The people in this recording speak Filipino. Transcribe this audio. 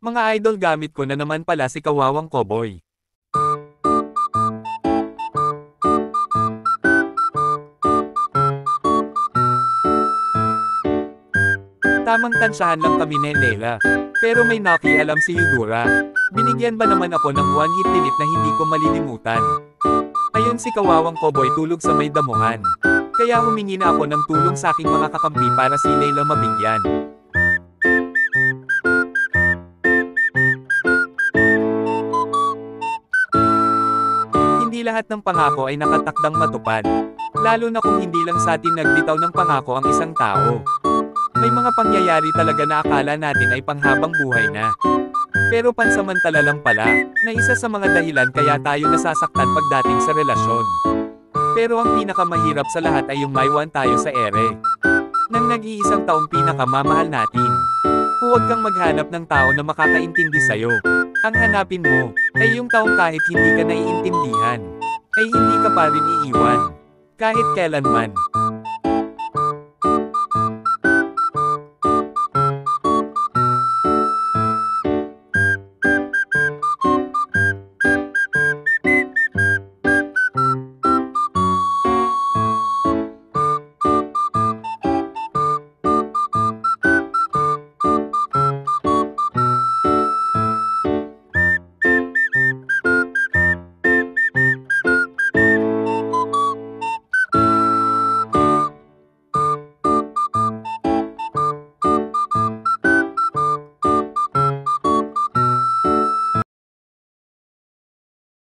Mga idol, gamit ko na naman pala si Kawawang Koboy. Tamang tansyahan lang kami ni Leila. Pero may nakialam si Eudora. Binigyan ba naman ako ng one hit delete na hindi ko malilimutan. Ayun, si Kawawang Koboy tulog sa may damuhan. Kaya humingi na ako ng tulong sa aking mga kakampi para si Leila mabigyan. Hindi lahat ng pangako ay nakatakdang matupad. Lalo na kung hindi lang sa atin nagbitaw ng pangako ang isang tao. May mga pangyayari talaga na akala natin ay panghabang buhay na. Pero pansamantala lang pala, na isa sa mga dahilan kaya tayo nasasaktan pagdating sa relasyon. Pero ang pinakamahirap sa lahat ay yung maiwan tayo sa ere. Nang nag-iisang taong pinakamamahal natin. Huwag kang maghanap ng tao na makakaintindi sa'yo. Ang hanapin mo, ay yung taong kahit hindi ka naiintindihan, ay hindi ka pa rin iiwan. Kahit kailanman.